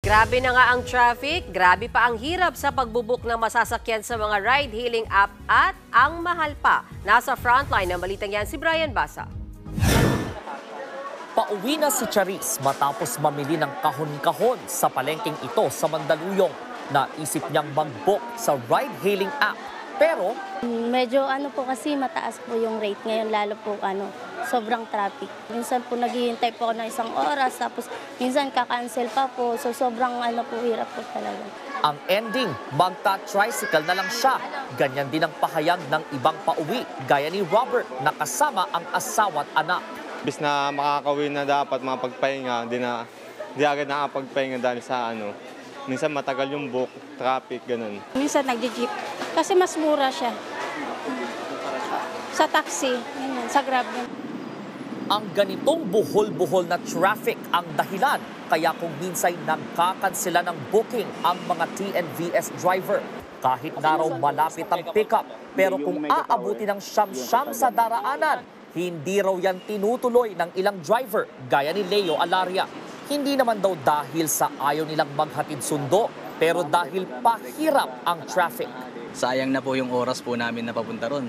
Grabe na nga ang traffic, grabe pa ang hirap sa pagbubuk ng masasakyan sa mga ride-hailing app at ang mahal pa. Nasa frontline ng balitang yan si Brian Basa. Pauwi na si Charis matapos mamili ng kahon-kahon sa palengking ito sa Mandaluyong. Naisip niyang mag-book sa ride-hailing app. Pero medyo po kasi mataas po yung rate ngayon, lalo po sobrang traffic. Minsan po naghihintay po ako ng isang oras, tapos minsan kakancel pa po. So sobrang hirap po talaga. Ang ending, magta-tricycle na lang siya. Ganyan din ang pahayag ng ibang pauwi, gaya ni Robert na kasama ang asawa at anak. Bis na makakauwi na dapat mapagpahinga, di agad nakapagpahinga dahil sa minsan matagal yung book, traffic, ganun. Minsan nagji-jeep kasi mas mura siya. Sa taxi, sa Grab. Ang ganitong buhol-buhol na traffic ang dahilan kaya kung minsan nagkakansela ng booking ang mga TNVS driver. Kahit na raw malapit ang pickup, pero kung aabuti ng siyam-siyam sa daraanan, hindi raw yan tinutuloy ng ilang driver gaya ni Leo Alaria. Hindi naman daw dahil sa ayaw nilang maghatid sundo, pero dahil pahirap ang traffic. Sayang na po yung oras po namin na papunta ron.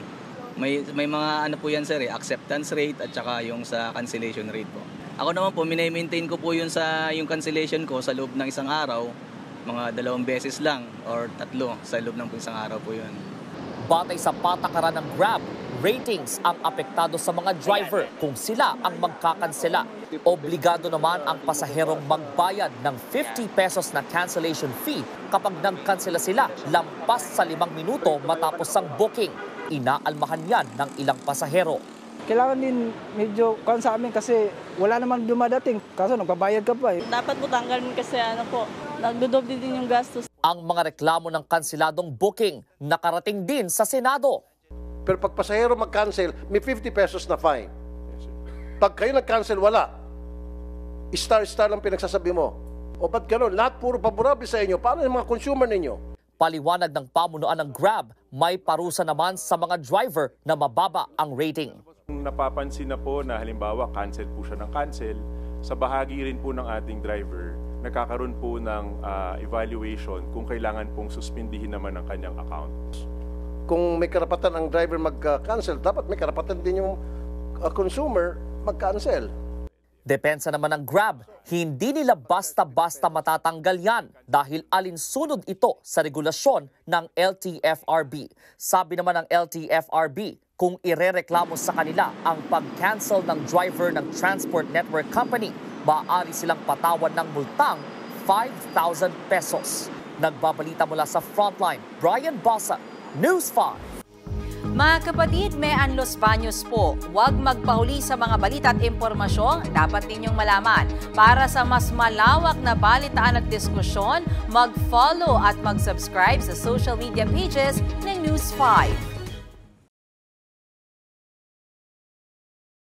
May mga po yan sir, acceptance rate at saka yung sa cancellation rate po. Ako naman po, minamaintain ko po yung cancellation ko sa loob ng isang araw, mga 2 beses lang or 3 sa loob ng isang araw po yun. Batay sa patakaran ng Grab, ratings ang apektado sa mga driver kung sila ang magkakansela. Obligado naman ang pasaherong magbayad ng 50 pesos na cancellation fee kapag nagkansela sila lampas sa 5 minuto matapos ang booking. Inaalmahan yan ng ilang pasahero. Kailangan din medyo sa amin kasi wala naman dumadating. Kaso nagbabayad ka pa eh. Dapat po tanggalin kasi nagdodoble din yung gastos. Ang mga reklamo ng kanseladong booking nakarating din sa Senado. Pero pag pasahero mag-cancel, may 50 pesos na fine. Pag kayo nag-cancel, wala. Star lang pinagsasabi mo. O ba't gano'n? Lahat puro paborable sa inyo. Paano yung mga consumer ninyo? Paliwanag ng pamunuan ng Grab, may parusa naman sa mga driver na mababa ang rating. Napapansin na po na halimbawa cancel po siya ng cancel, sa bahagi rin po ng ating driver, nagkakaroon po ng evaluation kung kailangan pong suspindihin naman ang kanyang account. Kung may karapatan ang driver mag-cancel, dapat may karapatan din yung consumer mag-cancel. Depensa naman ng Grab, hindi nila basta-basta matatanggal yan dahil alinsunod ito sa regulasyon ng LTFRB. Sabi naman ng LTFRB, kung irereklamo sa kanila ang pag-cancel ng driver ng Transport Network Company, maaari silang patawan ng multang 5,000 pesos. Nagbabalita mula sa Frontline, Brian Basa, News 5. Mga kapatid, may Los Baños po. Huwag magpahuli sa mga balita at impormasyong dapat ninyong malaman. Para sa mas malawak na balitaan at diskusyon, mag-follow at mag-subscribe sa social media pages ng News 5.